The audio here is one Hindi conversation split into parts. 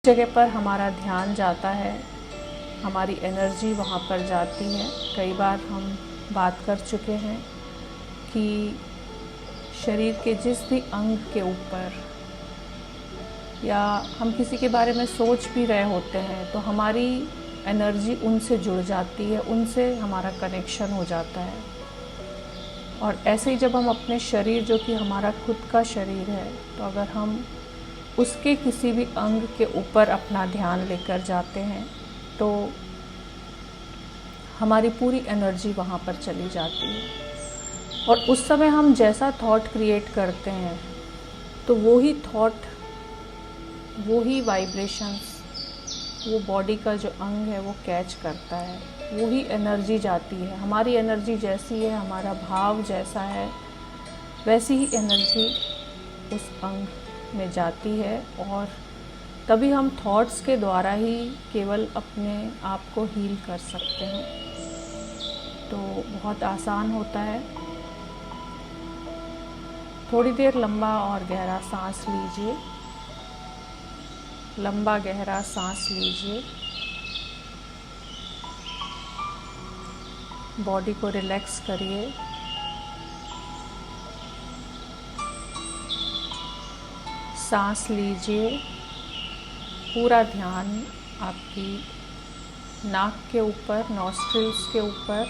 जगह पर हमारा ध्यान जाता है, हमारी एनर्जी वहाँ पर जाती है। कई बार हम बात कर चुके हैं कि शरीर के जिस भी अंग के ऊपर या हम किसी के बारे में सोच भी रहे होते हैं तो हमारी एनर्जी उनसे जुड़ जाती है, उनसे हमारा कनेक्शन हो जाता है। और ऐसे ही जब हम अपने शरीर, जो कि हमारा खुद का शरीर है, तो अगर हम उसके किसी भी अंग के ऊपर अपना ध्यान लेकर जाते हैं तो हमारी पूरी एनर्जी वहाँ पर चली जाती है। और उस समय हम जैसा थॉट क्रिएट करते हैं तो वो ही थॉट, वो ही वाइब्रेशंस, वो बॉडी का जो अंग है वो कैच करता है, वो ही एनर्जी जाती है। हमारी एनर्जी जैसी है, हमारा भाव जैसा है, वैसी ही एनर्जी उस अंग में जाती है। और तभी हम थॉट्स के द्वारा ही केवल अपने आप को हील कर सकते हैं। तो बहुत आसान होता है। थोड़ी देर लंबा और गहरा सांस लीजिए, लंबा गहरा सांस लीजिए, बॉडी को रिलैक्स करिए। सांस लीजिए, पूरा ध्यान आपकी नाक के ऊपर, नॉस्ट्रिल्स के ऊपर।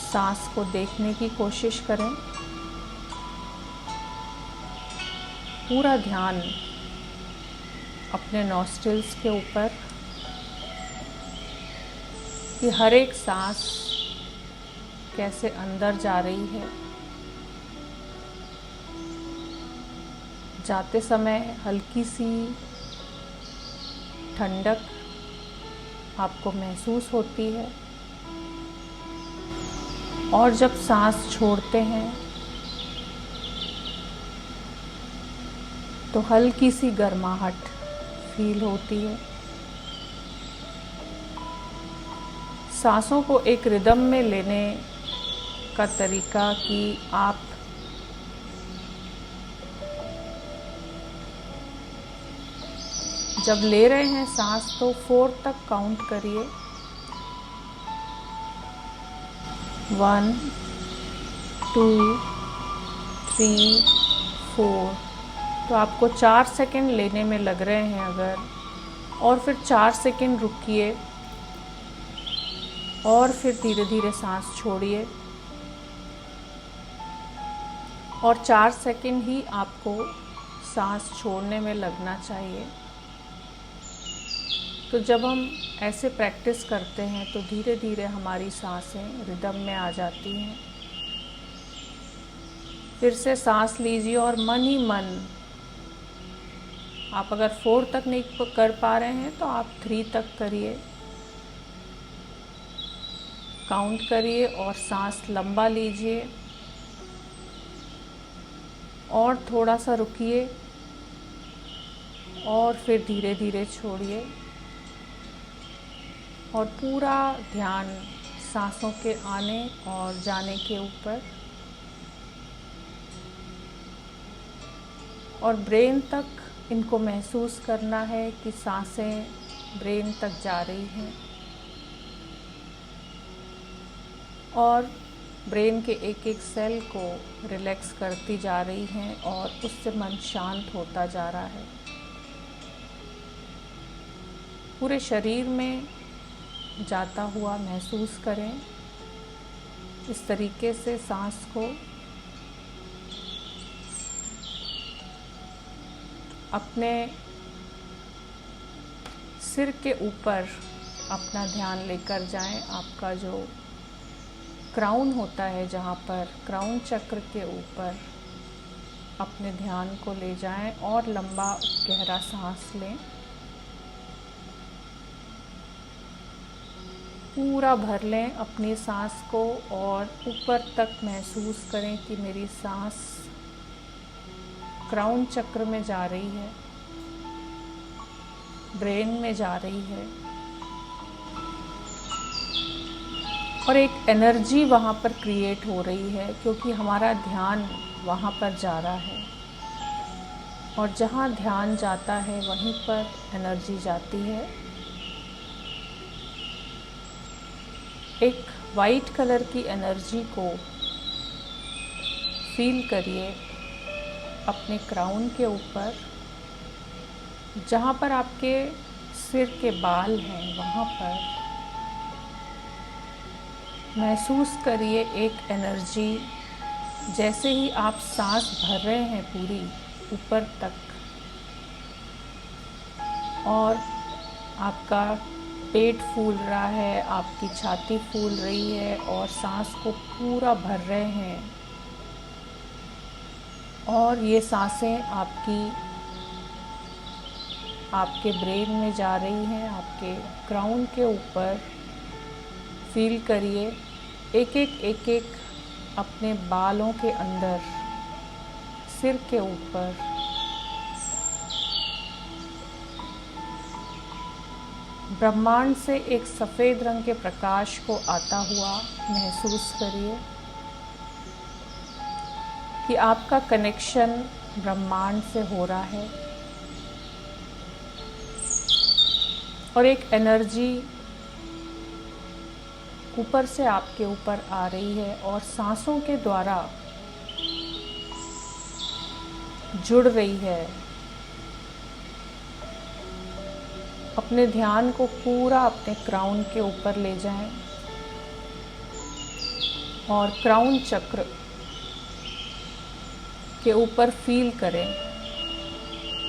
सांस को देखने की कोशिश करें। पूरा ध्यान अपने नॉस्ट्रिल्स के ऊपर कि हर एक सांस कैसे अंदर जा रही है। जाते समय हल्की सी ठंडक आपको महसूस होती है, और जब सांस छोड़ते हैं तो हल्की सी गर्माहट फील होती है। सांसों को एक रिदम में लेने का तरीका कि आप जब ले रहे हैं सांस तो 4 तक काउंट करिए। 1 2 3 4। तो आपको 4 सेकंड लेने में लग रहे हैं अगर, और फिर 4 सेकंड रुकिए और फिर धीरे धीरे सांस छोड़िए, और 4 सेकंड ही आपको सांस छोड़ने में लगना चाहिए। तो जब हम ऐसे प्रैक्टिस करते हैं तो धीरे धीरे हमारी सांसें रिदम में आ जाती हैं। फिर से सांस लीजिए और मन ही मन, आप अगर 4 तक नहीं कर पा रहे हैं तो आप 3 तक करिए, काउंट करिए और सांस लंबा लीजिए और थोड़ा सा रुकिए और फिर धीरे धीरे छोड़िए। और पूरा ध्यान सांसों के आने और जाने के ऊपर, और ब्रेन तक इनको महसूस करना है कि सांसें ब्रेन तक जा रही हैं और ब्रेन के एक एक सेल को रिलैक्स करती जा रही हैं और उससे मन शांत होता जा रहा है। पूरे शरीर में जाता हुआ महसूस करें। इस तरीके से सांस को अपने सिर के ऊपर अपना ध्यान लेकर जाएं। आपका जो क्राउन होता है, जहाँ पर क्राउन चक्र के ऊपर अपने ध्यान को ले जाएं और लंबा गहरा सांस लें। पूरा भर लें अपनी सांस को और ऊपर तक महसूस करें कि मेरी सांस क्राउन चक्र में जा रही है, ब्रेन में जा रही है, और एक एनर्जी वहाँ पर क्रिएट हो रही है क्योंकि हमारा ध्यान वहाँ पर जा रहा है। और जहाँ ध्यान जाता है वहीं पर एनर्जी जाती है। एक वाइट कलर की एनर्जी को फील करिए अपने क्राउन के ऊपर, जहाँ पर आपके सिर के बाल हैं वहाँ पर महसूस करिए एक एनर्जी। जैसे ही आप सांस भर रहे हैं पूरी ऊपर तक और आपका पेट फूल रहा है, आपकी छाती फूल रही है और सांस को पूरा भर रहे हैं, और ये सांसें आपके ब्रेन में जा रही हैं, आपके क्राउन के ऊपर। फील करिए एक एक अपने बालों के अंदर, सिर के ऊपर। ब्रह्मांड से एक सफ़ेद रंग के प्रकाश को आता हुआ महसूस करिए कि आपका कनेक्शन ब्रह्मांड से हो रहा है और एक एनर्जी ऊपर से आपके ऊपर आ रही है और सांसों के द्वारा जुड़ रही है। अपने ध्यान को पूरा अपने क्राउन के ऊपर ले जाएं और क्राउन चक्र के ऊपर फील करें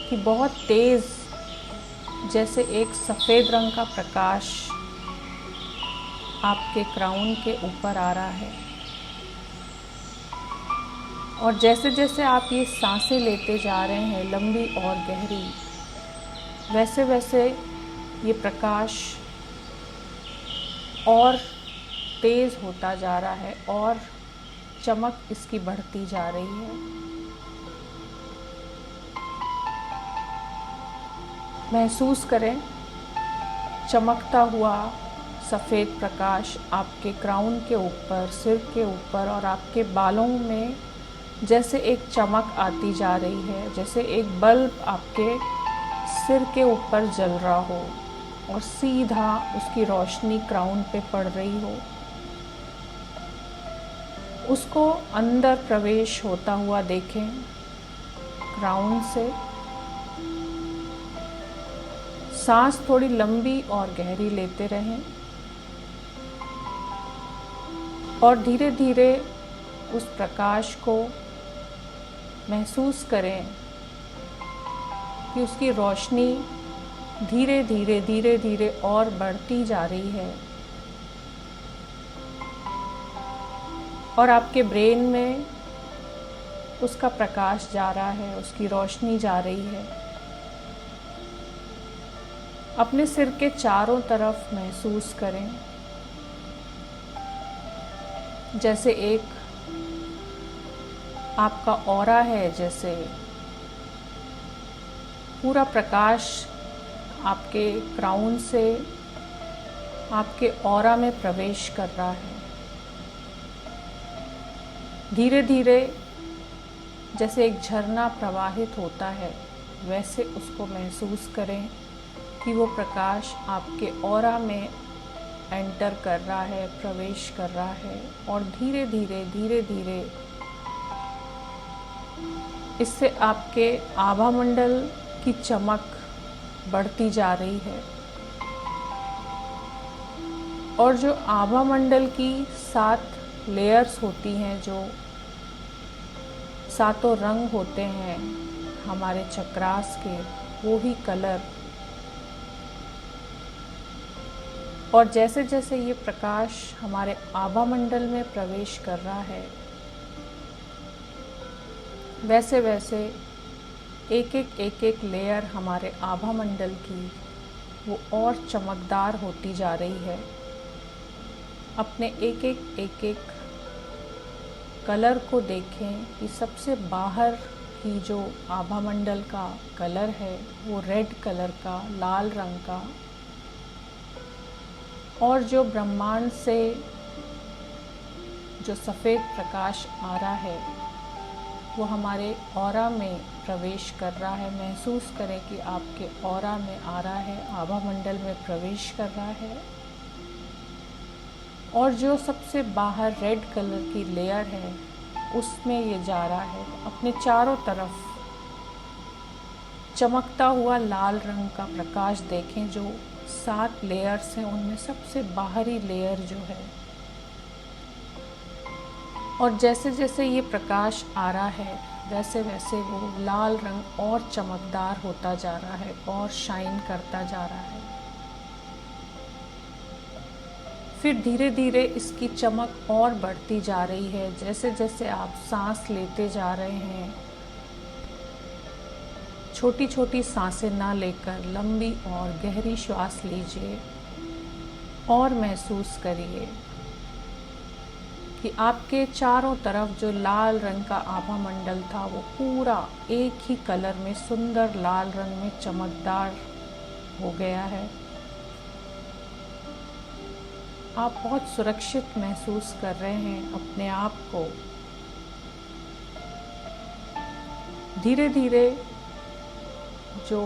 कि बहुत तेज जैसे एक सफ़ेद रंग का प्रकाश आपके क्राउन के ऊपर आ रहा है। और जैसे जैसे आप ये सांसें लेते जा रहे हैं लंबी और गहरी, वैसे वैसे ये प्रकाश और तेज़ होता जा रहा है और चमक इसकी बढ़ती जा रही है। महसूस करें चमकता हुआ सफ़ेद प्रकाश आपके क्राउन के ऊपर, सिर के ऊपर और आपके बालों में जैसे एक चमक आती जा रही है, जैसे एक बल्ब आपके सिर के ऊपर जल रहा हो और सीधा उसकी रोशनी क्राउन पे पड़ रही हो। उसको अंदर प्रवेश होता हुआ देखें क्राउन से। सांस थोड़ी लंबी और गहरी लेते रहें और धीरे धीरे उस प्रकाश को महसूस करें कि उसकी रोशनी धीरे धीरे और बढ़ती जा रही है और आपके ब्रेन में उसका प्रकाश जा रहा है, उसकी रोशनी जा रही है। अपने सिर के चारों तरफ महसूस करें जैसे एक आपका ऑरा है, जैसे पूरा प्रकाश आपके क्राउन से आपके ऑरा में प्रवेश कर रहा है। धीरे धीरे जैसे एक झरना प्रवाहित होता है, वैसे उसको महसूस करें कि वो प्रकाश आपके ऑरा में एंटर कर रहा है, प्रवेश कर रहा है और धीरे धीरे इससे आपके आभा मंडल की चमक बढ़ती जा रही है। और जो आभा मंडल की 7 लेयर्स होती हैं, जो 7 रंग होते हैं हमारे चक्रास के, वो ही कलर। और जैसे जैसे ये प्रकाश हमारे आभा मंडल में प्रवेश कर रहा है, वैसे वैसे एक एक लेयर हमारे आभा मंडल की वो और चमकदार होती जा रही है। अपने एक एक कलर को देखें कि सबसे बाहर की जो आभा मंडल का कलर है वो रेड कलर का, लाल रंग का, और जो ब्रह्मांड से जो सफ़ेद प्रकाश आ रहा है वो हमारे ऑरा में प्रवेश कर रहा है। महसूस करें कि आपके ऑरा में आ रहा है, आभा मंडल में प्रवेश कर रहा है। और जो सबसे बाहर रेड कलर की लेयर है उसमें ये जा रहा है। अपने चारों तरफ चमकता हुआ लाल रंग का प्रकाश देखें। जो 7 लेयर्स हैं उनमें सबसे बाहरी लेयर जो है, और जैसे जैसे ये प्रकाश आ रहा है वैसे वैसे वो लाल रंग और चमकदार होता जा रहा है और शाइन करता जा रहा है। फिर धीरे धीरे इसकी चमक और बढ़ती जा रही है। जैसे जैसे आप सांस लेते जा रहे हैं, छोटी छोटी सांसें ना लेकर लंबी और गहरी श्वास लीजिए और महसूस करिए कि आपके चारों तरफ जो लाल रंग का आभा मंडल था वो पूरा एक ही कलर में, सुंदर लाल रंग में चमकदार हो गया है। आप बहुत सुरक्षित महसूस कर रहे हैं अपने आप को। धीरे धीरे जो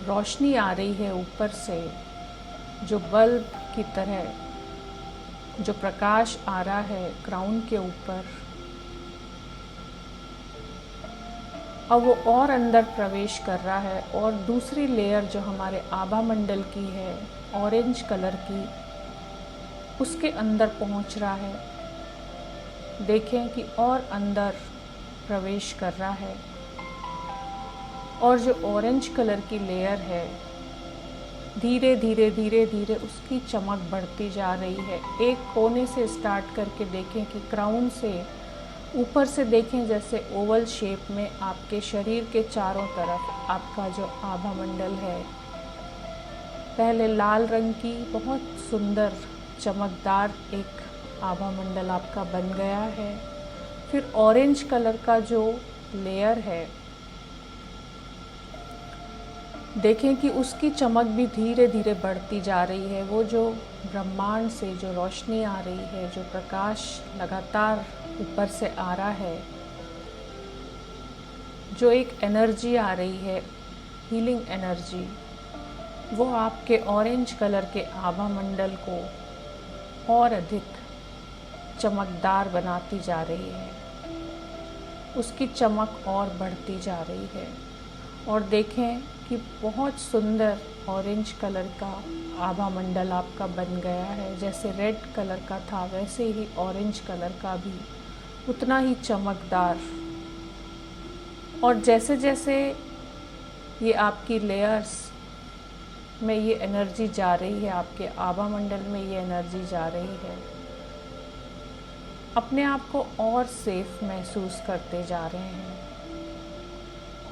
रोशनी आ रही है ऊपर से, जो बल्ब की तरह जो प्रकाश आ रहा है क्राउन के ऊपर, अब वो और अंदर प्रवेश कर रहा है और दूसरी लेयर जो हमारे आभा मंडल की है ऑरेंज कलर की, उसके अंदर पहुंच रहा है। देखें कि और अंदर प्रवेश कर रहा है और जो ऑरेंज कलर की लेयर है धीरे धीरे धीरे धीरे उसकी चमक बढ़ती जा रही है। एक कोने से स्टार्ट करके देखें कि क्राउन से ऊपर से देखें जैसे ओवल शेप में आपके शरीर के चारों तरफ आपका जो आभा मंडल है, पहले लाल रंग की बहुत सुंदर चमकदार एक आभा मंडल आपका बन गया है। फिर ऑरेंज कलर का जो लेयर है, देखें कि उसकी चमक भी धीरे धीरे बढ़ती जा रही है। वो जो ब्रह्मांड से जो रोशनी आ रही है, जो प्रकाश लगातार ऊपर से आ रहा है, जो एक एनर्जी आ रही है, हीलिंग एनर्जी, वो आपके ऑरेंज कलर के आभा मंडल को और अधिक चमकदार बनाती जा रही है। उसकी चमक और बढ़ती जा रही है। और देखें कि बहुत सुंदर ऑरेंज कलर का आभा मंडल आपका बन गया है। जैसे रेड कलर का था वैसे ही ऑरेंज कलर का भी उतना ही चमकदार। और जैसे जैसे ये आपकी लेयर्स में ये एनर्जी जा रही है, आपके आभा मंडल में ये एनर्जी जा रही है, अपने आप को और सेफ महसूस करते जा रहे हैं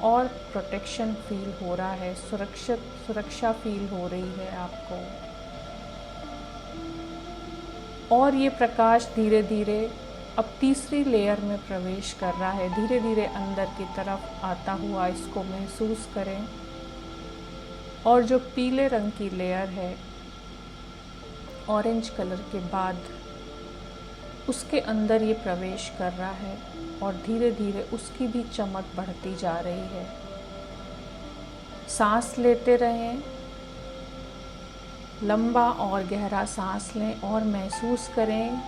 और प्रोटेक्शन फील हो रहा है, सुरक्षा फील हो रही है आपको। और ये प्रकाश धीरे धीरे अब तीसरी लेयर में प्रवेश कर रहा है। धीरे धीरे अंदर की तरफ आता हुआ इसको महसूस करें। और जो पीले रंग की लेयर है ऑरेंज कलर के बाद, उसके अंदर ये प्रवेश कर रहा है और धीरे धीरे उसकी भी चमक बढ़ती जा रही है। सांस लेते रहें, लंबा और गहरा सांस लें और महसूस करें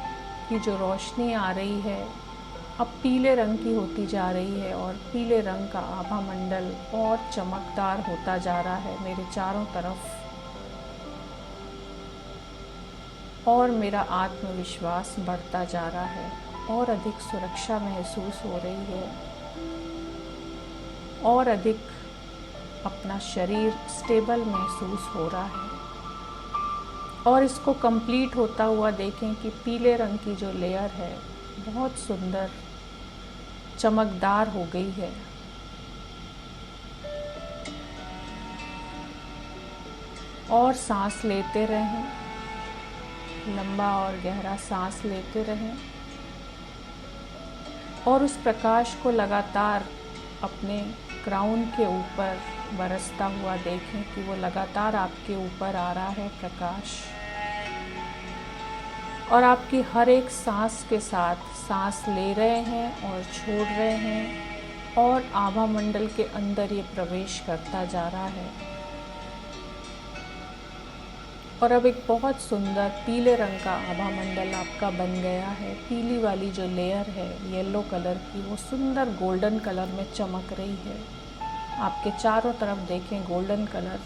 कि जो रोशनी आ रही है अब पीले रंग की होती जा रही है और पीले रंग का आभा मंडल और चमकदार होता जा रहा है मेरे चारों तरफ। और मेरा आत्मविश्वास बढ़ता जा रहा है और अधिक सुरक्षा महसूस हो रही है और अधिक अपना शरीर स्टेबल महसूस हो रहा है। और इसको कंप्लीट होता हुआ देखें कि पीले रंग की जो लेयर है बहुत सुंदर चमकदार हो गई है। और सांस लेते रहें, लंबा और गहरा सांस लेते रहें और उस प्रकाश को लगातार अपने क्राउन के ऊपर बरसता हुआ देखें कि वो लगातार आपके ऊपर आ रहा है प्रकाश। और आपकी हर एक सांस के साथ सांस ले रहे हैं और छोड़ रहे हैं और आभा मंडल के अंदर ये प्रवेश करता जा रहा है। और अब एक बहुत सुंदर पीले रंग का आभा मंडल आपका बन गया है। पीली वाली जो लेयर है येलो कलर की, वो सुंदर गोल्डन कलर में चमक रही है। आपके चारों तरफ देखें गोल्डन कलर,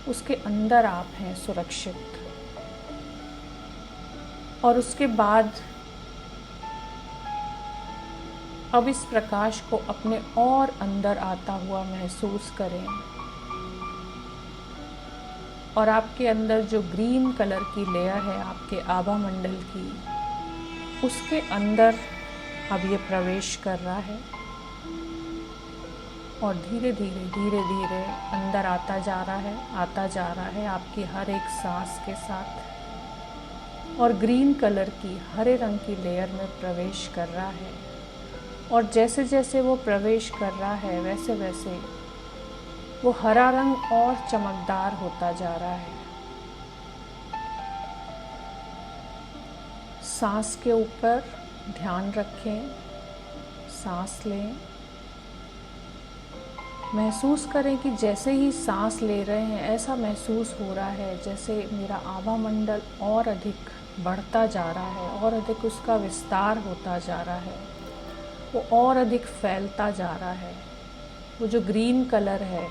उसके अंदर आप हैं सुरक्षित। और उसके बाद अब इस प्रकाश को अपने और अंदर आता हुआ महसूस करें। और आपके अंदर जो ग्रीन कलर की लेयर है आपके आभा मंडल की, उसके अंदर अब ये प्रवेश कर रहा है और धीरे धीरे अंदर आता जा रहा है आपकी हर एक सांस के साथ। और ग्रीन कलर की हरे रंग की लेयर में प्रवेश कर रहा है। और जैसे जैसे वो प्रवेश कर रहा है वैसे वैसे वो हरा रंग और चमकदार होता जा रहा है। सांस के ऊपर ध्यान रखें, सांस लें। महसूस करें कि जैसे ही सांस ले रहे हैं ऐसा महसूस हो रहा है जैसे मेरा आभा मंडल और अधिक बढ़ता जा रहा है और अधिक उसका विस्तार होता जा रहा है, वो और अधिक फैलता जा रहा है। वो जो ग्रीन कलर है,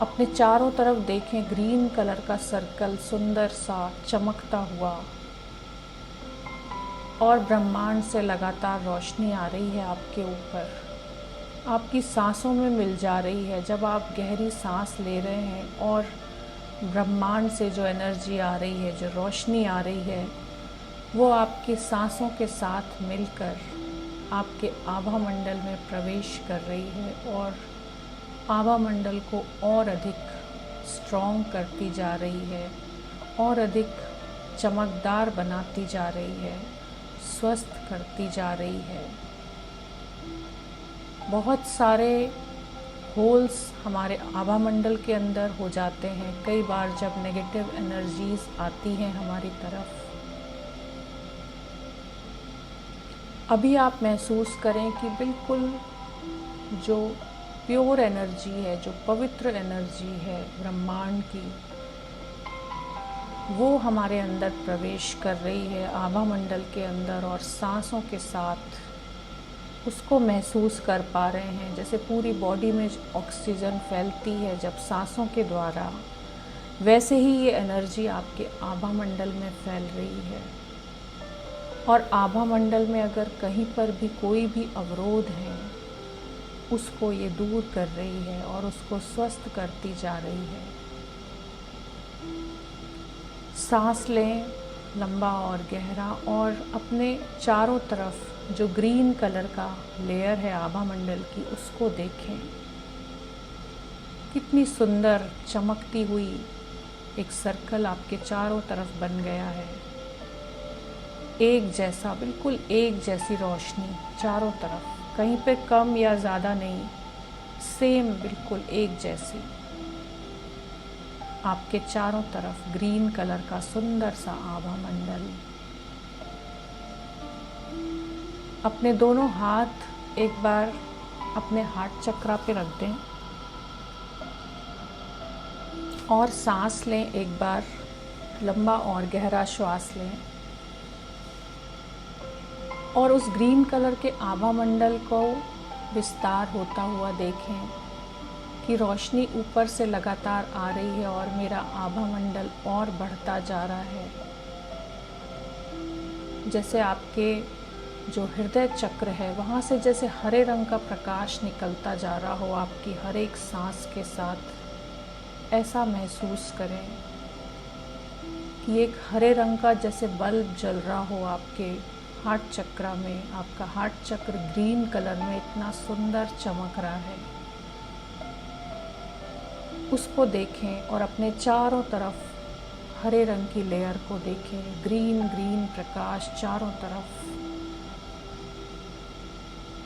अपने चारों तरफ देखें, ग्रीन कलर का सर्कल सुंदर सा चमकता हुआ। और ब्रह्मांड से लगातार रोशनी आ रही है आपके ऊपर, आपकी सांसों में मिल जा रही है। जब आप गहरी सांस ले रहे हैं और ब्रह्मांड से जो एनर्जी आ रही है, जो रोशनी आ रही है, वो आपकी सांसों के साथ मिलकर आपके आभा मंडल में प्रवेश कर रही है और आभा मंडल को और अधिक स्ट्रॉन्ग करती जा रही है और अधिक चमकदार बनाती जा रही है, स्वस्थ करती जा रही है। बहुत सारे होल्स हमारे आभा मंडल के अंदर हो जाते हैं कई बार जब नेगेटिव एनर्जीज आती हैं हमारी तरफ। अभी आप महसूस करें कि बिल्कुल जो प्योर एनर्जी है, जो पवित्र एनर्जी है ब्रह्मांड की, वो हमारे अंदर प्रवेश कर रही है आभा मंडल के अंदर। और सांसों के साथ उसको महसूस कर पा रहे हैं, जैसे पूरी बॉडी में ऑक्सीजन फैलती है जब सांसों के द्वारा, वैसे ही ये एनर्जी आपके आभा मंडल में फैल रही है। और आभा मंडल में अगर कहीं पर भी कोई भी अवरोध है, उसको ये दूर कर रही है और उसको स्वस्थ करती जा रही है। सांस लें लंबा और गहरा और अपने चारों तरफ जो ग्रीन कलर का लेयर है आभा मंडल की, उसको देखें। कितनी सुंदर चमकती हुई एक सर्कल आपके चारों तरफ बन गया है। एक जैसा, बिल्कुल एक जैसी रोशनी चारों तरफ, कहीं पे कम या ज़्यादा नहीं, सेम बिल्कुल एक जैसी। आपके चारों तरफ ग्रीन कलर का सुंदर सा आभा मंडल। अपने दोनों हाथ एक बार अपने हार्ट चक्रा पे रख दें और सांस लें, एक बार लंबा और गहरा श्वास लें। और उस ग्रीन कलर के आभा मंडल को विस्तार होता हुआ देखें कि रोशनी ऊपर से लगातार आ रही है और मेरा आभा मंडल और बढ़ता जा रहा है। जैसे आपके जो हृदय चक्र है वहाँ से जैसे हरे रंग का प्रकाश निकलता जा रहा हो आपकी हर एक सांस के साथ, ऐसा महसूस करें कि एक हरे रंग का जैसे बल्ब जल रहा हो आपके हार्ट चक्र में। आपका हार्ट चक्र ग्रीन कलर में इतना सुंदर चमक रहा है, उसको देखें। और अपने चारों तरफ हरे रंग की लेयर को देखें, ग्रीन ग्रीन प्रकाश चारों तरफ।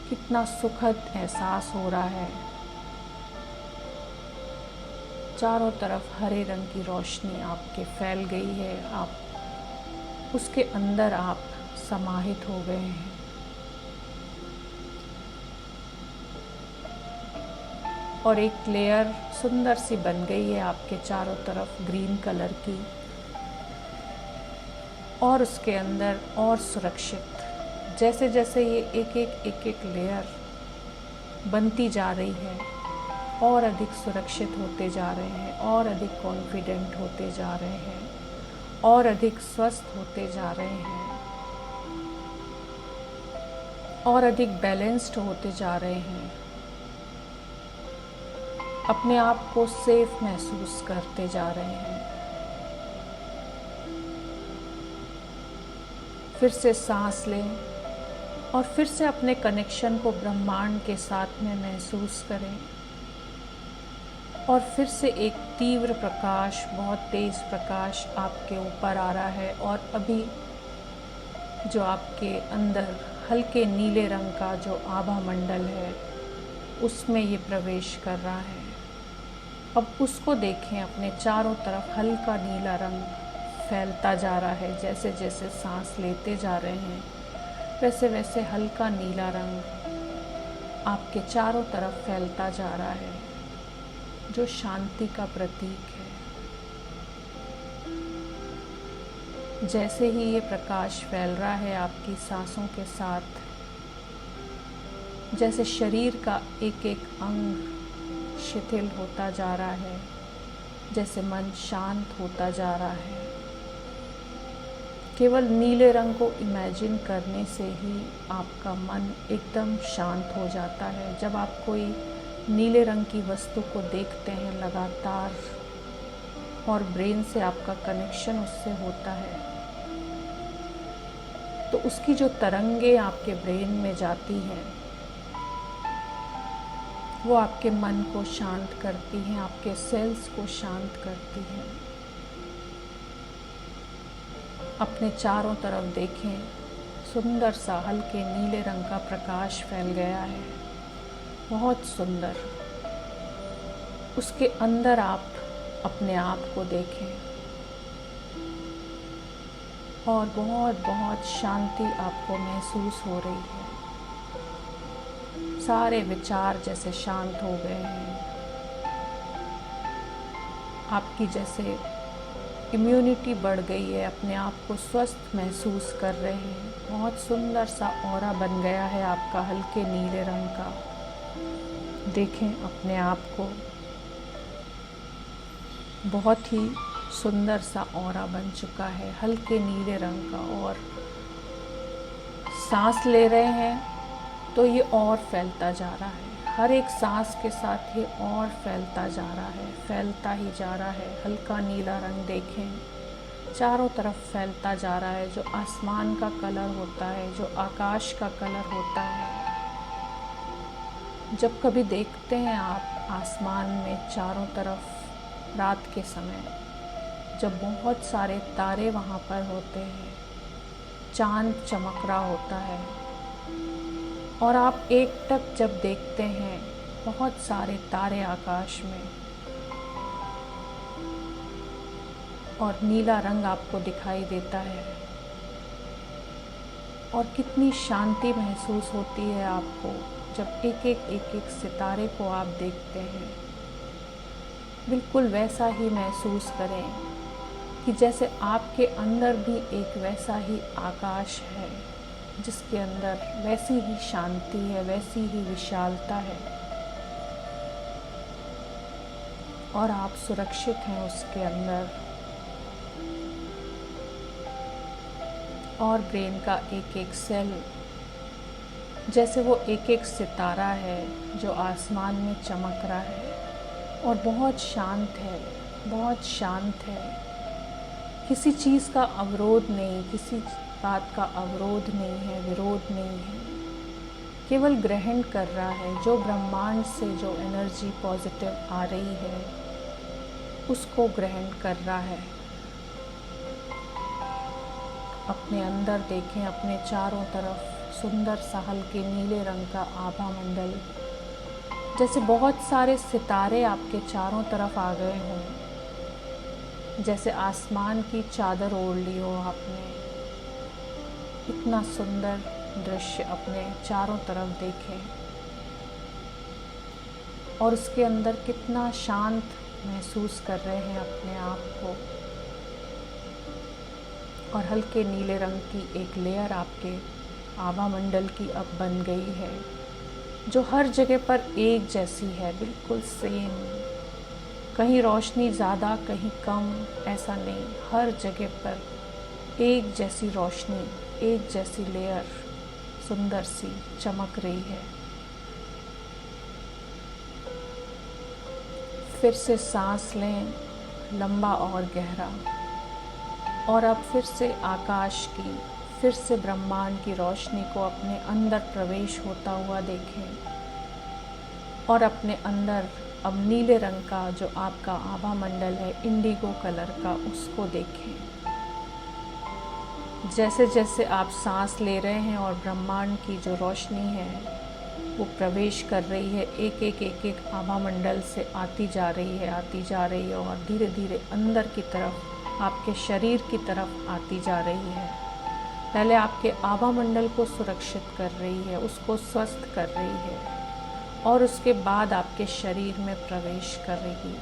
कितना सुखद एहसास हो रहा है। चारों तरफ हरे रंग की रोशनी आपके फैल गई है। आप उसके अंदर आप समाहित हो गए हैं। और एक लेयर सुंदर सी बन गई है आपके चारों तरफ ग्रीन कलर की, और उसके अंदर और सुरक्षित, जैसे जैसे ये एक एक लेयर बनती जा रही है, और अधिक सुरक्षित होते जा रहे हैं, और अधिक कॉन्फिडेंट होते जा रहे हैं, और अधिक स्वस्थ होते जा रहे हैं, और अधिक बैलेंस्ड होते जा रहे हैं। अपने आप को सेफ महसूस करते जा रहे हैं। फिर से सांस लें और फिर से अपने कनेक्शन को ब्रह्मांड के साथ में महसूस करें। और फिर से एक तीव्र प्रकाश, बहुत तेज प्रकाश आपके ऊपर आ रहा है, और अभी जो आपके अंदर हल्के नीले रंग का जो आभा मंडल है उसमें ये प्रवेश कर रहा है। अब उसको देखें, अपने चारों तरफ हल्का नीला रंग फैलता जा रहा है। जैसे जैसे सांस लेते जा रहे हैं वैसे वैसे हल्का नीला रंग आपके चारों तरफ फैलता जा रहा है, जो शांति का प्रतीक है। जैसे ही ये प्रकाश फैल रहा है आपकी सांसों के साथ, जैसे शरीर का एक एक अंग शिथिल होता जा रहा है, जैसे मन शांत होता जा रहा है। केवल नीले रंग को इमेजिन करने से ही आपका मन एकदम शांत हो जाता है। जब आप कोई नीले रंग की वस्तु को देखते हैं लगातार, और ब्रेन से आपका कनेक्शन उससे होता है, तो उसकी जो तरंगे आपके ब्रेन में जाती हैं वो आपके मन को शांत करती हैं, आपके सेल्स को शांत करती हैं। अपने चारों तरफ देखें, सुंदर सा हल्के नीले रंग का प्रकाश फैल गया है, बहुत सुंदर। उसके अंदर आप अपने आप को देखें, और बहुत बहुत शांति आपको महसूस हो रही है। सारे विचार जैसे शांत हो गए हैं। आपकी जैसे इम्यूनिटी बढ़ गई है, अपने आप को स्वस्थ महसूस कर रहे हैं। बहुत सुंदर सा ऑरा बन गया है आपका हल्के नीले रंग का। देखें अपने आप को, बहुत ही सुंदर सा ऑरा बन चुका है हल्के नीले रंग का। और सांस ले रहे हैं तो ये और फैलता जा रहा है, हर एक सांस के साथ ये और फैलता जा रहा है, फैलता ही जा रहा है। हल्का नीला रंग देखें, चारों तरफ फैलता जा रहा है। जो आसमान का कलर होता है, जो आकाश का कलर होता है, जब कभी देखते हैं आप आसमान में चारों तरफ रात के समय, जब बहुत सारे तारे वहाँ पर होते हैं, चांद चमक रहा होता है, और आप एकटक जब देखते हैं बहुत सारे तारे आकाश में, और नीला रंग आपको दिखाई देता है, और कितनी शांति महसूस होती है आपको जब एक एक सितारे को आप देखते हैं। बिल्कुल वैसा ही महसूस करें कि जैसे आपके अंदर भी एक वैसा ही आकाश है, जिसके अंदर वैसी ही शांति है, वैसी ही विशालता है, और आप सुरक्षित हैं उसके अंदर। और ब्रेन का एक एक सेल जैसे वो एक एक सितारा है जो आसमान में चमक रहा है, और बहुत शांत है, बहुत शांत है। किसी चीज़ का अवरोध नहीं, किसी बात का अवरोध नहीं है, विरोध नहीं है, केवल ग्रहण कर रहा है। जो ब्रह्मांड से जो एनर्जी पॉजिटिव आ रही है उसको ग्रहण कर रहा है। अपने अंदर देखें, अपने चारों तरफ सुंदर सा हल्के नीले रंग का आभा मंडल, जैसे बहुत सारे सितारे आपके चारों तरफ आ गए हों, जैसे आसमान की चादर ओढ़ ली हो आपने, इतना सुंदर दृश्य अपने चारों तरफ देखें और उसके अंदर कितना शांत महसूस कर रहे हैं अपने आप को। और हल्के नीले रंग की एक लेयर आपके आभा मंडल की अब बन गई है, जो हर जगह पर एक जैसी है, बिल्कुल सेम। कहीं रोशनी ज़्यादा कहीं कम, ऐसा नहीं, हर जगह पर एक जैसी रोशनी, एक जैसी लेयर सुंदर सी चमक रही है। फिर से सांस लें लंबा और गहरा, और अब फिर से आकाश की, फिर से ब्रह्मांड की रोशनी को अपने अंदर प्रवेश होता हुआ देखें। और अपने अंदर अब नीले रंग का जो आपका आभा मंडल है, इंडिगो कलर का, उसको देखें। जैसे जैसे आप सांस ले रहे हैं और ब्रह्मांड की जो रोशनी है वो प्रवेश कर रही है, एक एक आभा मंडल से आती जा रही है, आती जा रही है, और धीरे धीरे अंदर की तरफ, आपके शरीर की तरफ आती जा रही है। पहले आपके आभा मंडल को सुरक्षित कर रही है, उसको स्वस्थ कर रही है, और उसके बाद आपके शरीर में प्रवेश कर रही है।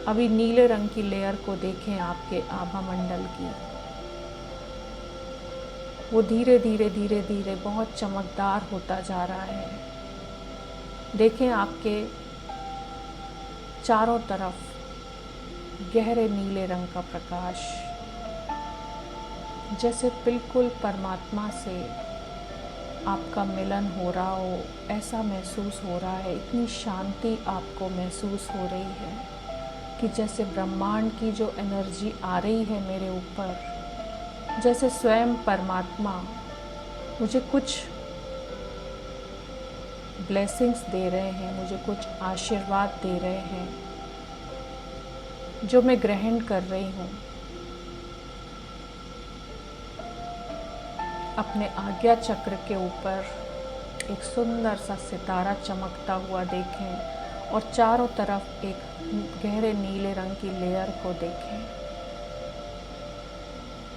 अभी नीले रंग की लेयर को देखें आपके आभा मंडल की, वो धीरे धीरे धीरे धीरे बहुत चमकदार होता जा रहा है। देखें आपके चारों तरफ गहरे नीले रंग का प्रकाश, जैसे बिल्कुल परमात्मा से आपका मिलन हो रहा हो, ऐसा महसूस हो रहा है। इतनी शांति आपको महसूस हो रही है कि जैसे ब्रह्मांड की जो एनर्जी आ रही है मेरे ऊपर, जैसे स्वयं परमात्मा मुझे कुछ ब्लेसिंग्स दे रहे हैं, मुझे कुछ आशीर्वाद दे रहे हैं, जो मैं ग्रहण कर रही हूँ। अपने आज्ञा चक्र के ऊपर एक सुंदर सा सितारा चमकता हुआ देखें, और चारों तरफ एक गहरे नीले रंग की लेयर को देखें।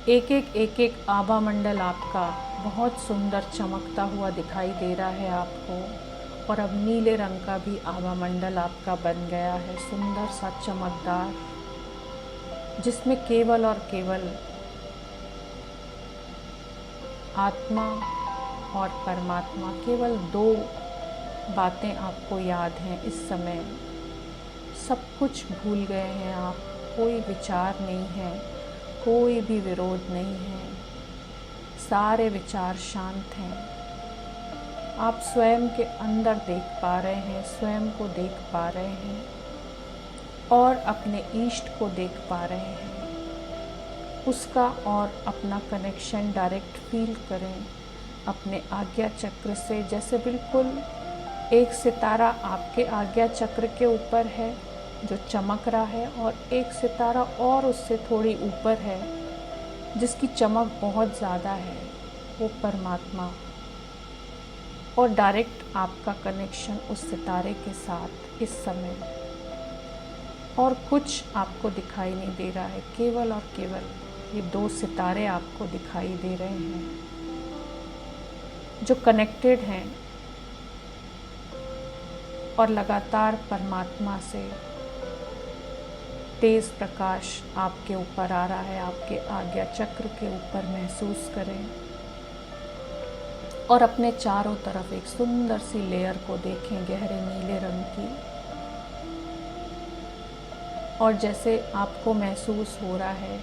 एक एक आभा मंडल आपका बहुत सुंदर चमकता हुआ दिखाई दे रहा है आपको, और अब नीले रंग का भी आभा मंडल आपका बन गया है, सुंदर सा चमकदार, जिसमें केवल और केवल आत्मा और परमात्मा, केवल दो बातें आपको याद हैं इस समय। सब कुछ भूल गए हैं आप, कोई विचार नहीं है, कोई भी विरोध नहीं है, सारे विचार शांत हैं। आप स्वयं के अंदर देख पा रहे हैं, स्वयं को देख पा रहे हैं, और अपने इष्ट को देख पा रहे हैं। उसका और अपना कनेक्शन डायरेक्ट फील करें अपने आज्ञा चक्र से, जैसे बिल्कुल एक सितारा आपके आज्ञा चक्र के ऊपर है जो चमक रहा है, और एक सितारा और उससे थोड़ी ऊपर है जिसकी चमक बहुत ज़्यादा है, वो परमात्मा। और डायरेक्ट आपका कनेक्शन उस सितारे के साथ इस समय, और कुछ आपको दिखाई नहीं दे रहा है, केवल और केवल ये दो सितारे आपको दिखाई दे रहे हैं जो कनेक्टेड हैं, और लगातार परमात्मा से तेज प्रकाश आपके ऊपर आ रहा है, आपके आज्ञा चक्र के ऊपर महसूस करें। और अपने चारों तरफ एक सुंदर सी लेयर को देखें गहरे नीले रंग की, और जैसे आपको महसूस हो रहा है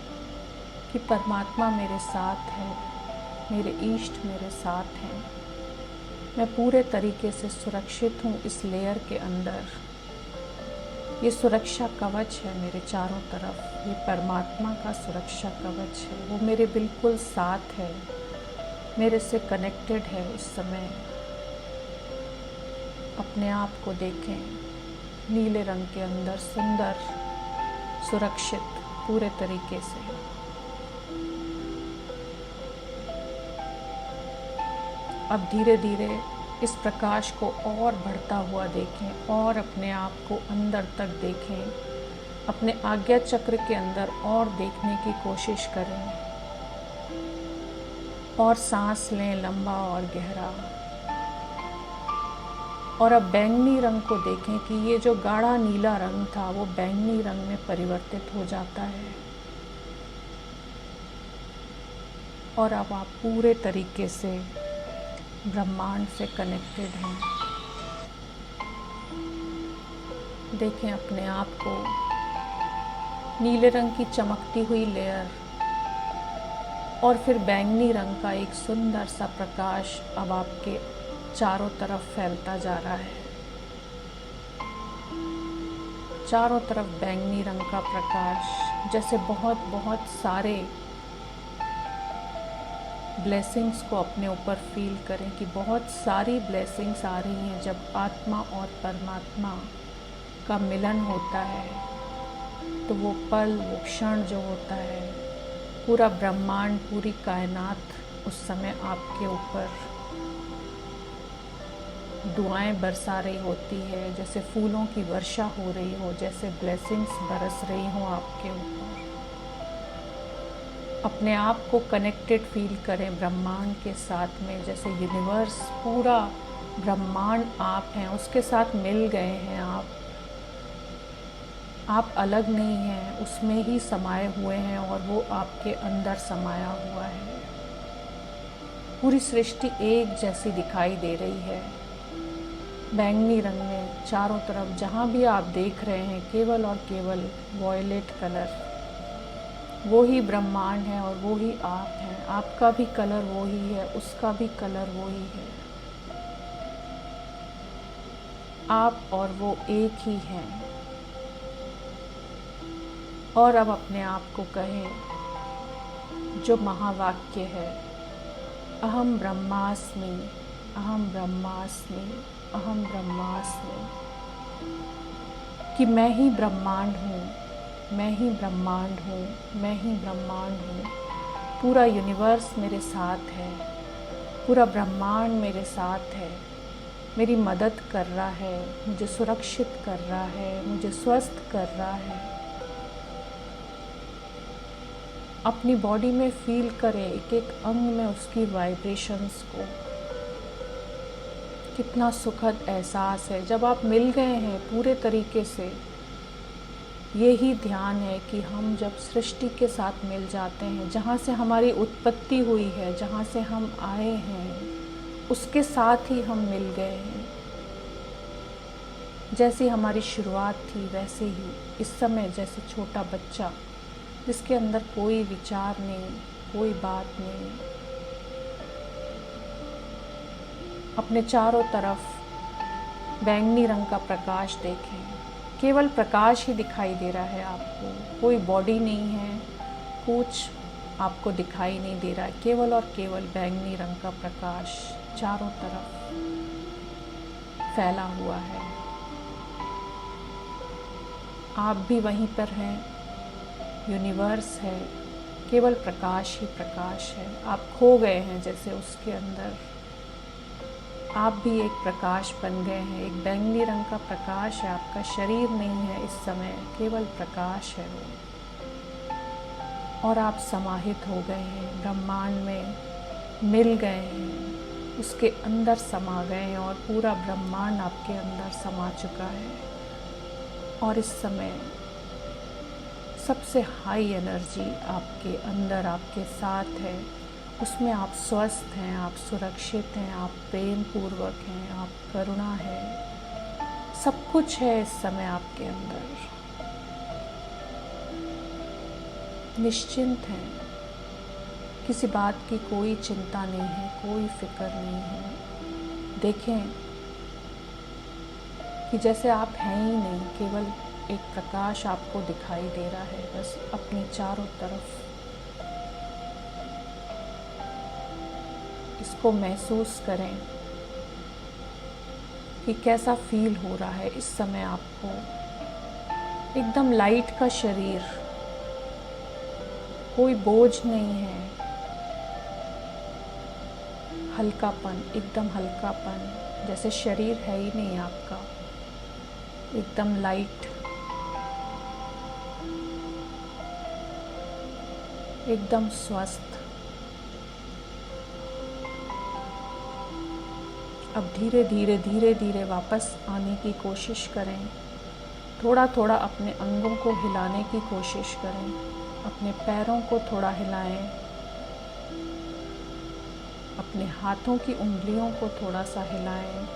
कि परमात्मा मेरे साथ है, मेरे इष्ट मेरे साथ हैं, मैं पूरे तरीके से सुरक्षित हूँ इस लेयर के अंदर। ये सुरक्षा कवच है मेरे चारों तरफ, ये परमात्मा का सुरक्षा कवच है, वो मेरे बिल्कुल साथ है, मेरे से कनेक्टेड है इस समय। अपने आप को देखें नीले रंग के अंदर, सुंदर, सुरक्षित पूरे तरीके से। अब धीरे धीरे इस प्रकाश को और बढ़ता हुआ देखें, और अपने आप को अंदर तक देखें, अपने आज्ञा चक्र के अंदर और देखने की कोशिश करें। और सांस लें लंबा और गहरा। और अब बैंगनी रंग को देखें कि ये जो गाढ़ा नीला रंग था वो बैंगनी रंग में परिवर्तित हो जाता है। और अब आप पूरे तरीके से ब्रह्मांड से कनेक्टेड हैं। देखें अपने आप को, नीले रंग की चमकती हुई लेयर और फिर बैंगनी रंग का एक सुंदर सा प्रकाश अब आपके चारों तरफ फैलता जा रहा है। चारों तरफ बैंगनी रंग का प्रकाश, जैसे बहुत बहुत सारे ब्लेसिंग्स को अपने ऊपर फील करें कि बहुत सारी ब्लेसिंग्स आ रही हैं। जब आत्मा और परमात्मा का मिलन होता है तो वो पल, वो क्षण जो होता है, पूरा ब्रह्मांड, पूरी कायनात उस समय आपके ऊपर दुआएं बरसा रही होती है, जैसे फूलों की वर्षा हो रही हो, जैसे ब्लेसिंग्स बरस रही हो आपके ऊपर। अपने आप को कनेक्टेड फील करें ब्रह्मांड के साथ में, जैसे यूनिवर्स, पूरा ब्रह्मांड आप हैं, उसके साथ मिल गए हैं आप अलग नहीं हैं, उसमें ही समाये हुए हैं और वो आपके अंदर समाया हुआ है। पूरी सृष्टि एक जैसी दिखाई दे रही है बैंगनी रंग में। चारों तरफ जहाँ भी आप देख रहे हैं केवल और केवल वॉयलेट कलर, वो ही ब्रह्मांड है और वो ही आप हैं। आपका भी कलर वो ही है, उसका भी कलर वो ही है। आप और वो एक ही हैं। और अब अपने आप को कहें जो महावाक्य है, अहम ब्रह्मास्मि, अहम ब्रह्मास्मि, अहम ब्रह्मास्मि, कि मैं ही ब्रह्मांड हूँ, मैं ही ब्रह्मांड हूँ, मैं ही ब्रह्मांड हूँ। पूरा यूनिवर्स मेरे साथ है, पूरा ब्रह्मांड मेरे साथ है, मेरी मदद कर रहा है, मुझे सुरक्षित कर रहा है, मुझे स्वस्थ कर रहा है। अपनी बॉडी में फील करें एक एक अंग में उसकी वाइब्रेशंस को। कितना सुखद एहसास है जब आप मिल गए हैं पूरे तरीके से। यही ध्यान है कि हम जब सृष्टि के साथ मिल जाते हैं, जहाँ से हमारी उत्पत्ति हुई है, जहाँ से हम आए हैं, उसके साथ ही हम मिल गए हैं। जैसी हमारी शुरुआत थी वैसे ही इस समय, जैसे छोटा बच्चा जिसके अंदर कोई विचार नहीं, कोई बात नहीं, अपने चारों तरफ बैंगनी रंग का प्रकाश देखें। केवल प्रकाश ही दिखाई दे रहा है आपको, कोई बॉडी नहीं है, कुछ आपको दिखाई नहीं दे रहा है, केवल और केवल बैंगनी रंग का प्रकाश चारों तरफ फैला हुआ है। आप भी वहीं पर हैं, यूनिवर्स है, केवल प्रकाश ही प्रकाश है। आप खो गए हैं जैसे उसके अंदर, आप भी एक प्रकाश बन गए हैं। एक बैंगनी रंग का प्रकाश है, आपका शरीर नहीं है इस समय, केवल प्रकाश है वो। और आप समाहित हो गए हैं, ब्रह्मांड में मिल गए हैं, उसके अंदर समा गए हैं और पूरा ब्रह्मांड आपके अंदर समा चुका है। और इस समय सबसे हाई एनर्जी आपके अंदर, आपके साथ है, उसमें आप स्वस्थ हैं, आप सुरक्षित हैं, आप प्रेम पूर्वक हैं, आप करुणा है, सब कुछ है इस समय आपके अंदर। निश्चिंत हैं, किसी बात की कोई चिंता नहीं है, कोई फिक्र नहीं है। देखें कि जैसे आप हैं ही नहीं, केवल एक प्रकाश आपको दिखाई दे रहा है बस अपनी चारों तरफ। इसको महसूस करें कि कैसा फील हो रहा है इस समय आपको। एकदम लाइट का शरीर, कोई बोझ नहीं है, हल्कापन, एकदम हल्कापन, जैसे शरीर है ही नहीं आपका, एकदम लाइट, एकदम स्वस्थ। अब धीरे धीरे धीरे धीरे वापस आने की कोशिश करें। थोड़ा थोड़ा अपने अंगों को हिलाने की कोशिश करें। अपने पैरों को थोड़ा हिलाएं। अपने हाथों की उंगलियों को थोड़ा सा हिलाएं।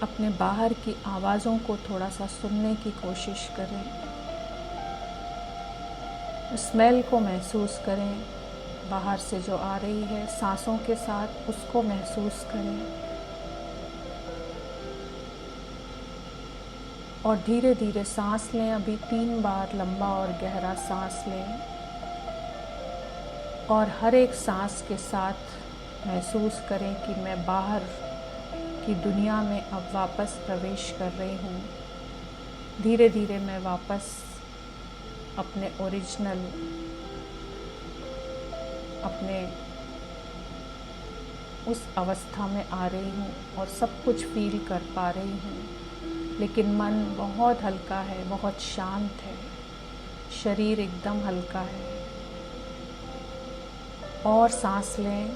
अपने बाहर की आवाज़ों को थोड़ा सा सुनने की कोशिश करें। स्मेल को महसूस करें, बाहर से जो आ रही है सांसों के साथ, उसको महसूस करें। और धीरे धीरे सांस लें। अभी 3 बार लंबा और गहरा सांस लें। और हर एक सांस के साथ महसूस करें कि मैं बाहर की दुनिया में अब वापस प्रवेश कर रही हूँ। धीरे धीरे मैं वापस अपने ओरिजिनल, अपने उस अवस्था में आ रही हूँ और सब कुछ फील कर पा रही हूँ। लेकिन मन बहुत हल्का है, बहुत शांत है, शरीर एकदम हल्का है। और सांस लें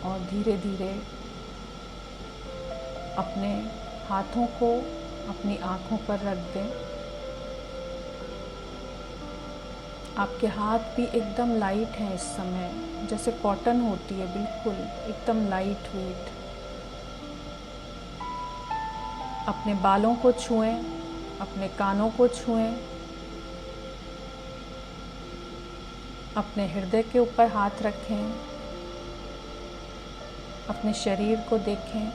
और धीरे धीरे अपने हाथों को अपनी आँखों पर रख दें। आपके हाथ भी एकदम लाइट हैं इस समय, जैसे कॉटन होती है, बिल्कुल एकदम लाइट वेट। अपने बालों को छुएं, अपने कानों को छुएं, अपने हृदय के ऊपर हाथ रखें, अपने शरीर को देखें,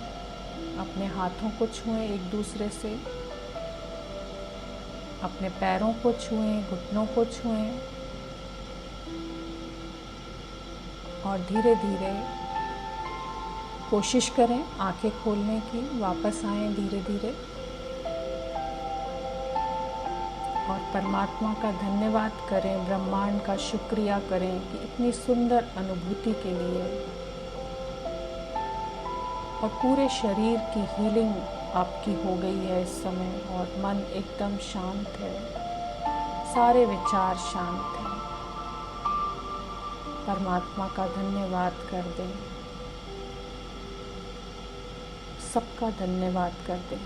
अपने हाथों को छुएं एक दूसरे से, अपने पैरों को छुएं, घुटनों को छुएं। और धीरे धीरे कोशिश करें आंखें खोलने की, वापस आएं धीरे धीरे। और परमात्मा का धन्यवाद करें, ब्रह्मांड का शुक्रिया करें कि इतनी सुंदर अनुभूति के लिए। और पूरे शरीर की हीलिंग आपकी हो गई है इस समय और मन एकदम शांत है, सारे विचार शांत हैं। परमात्मा का धन्यवाद कर दें, सबका धन्यवाद कर दें।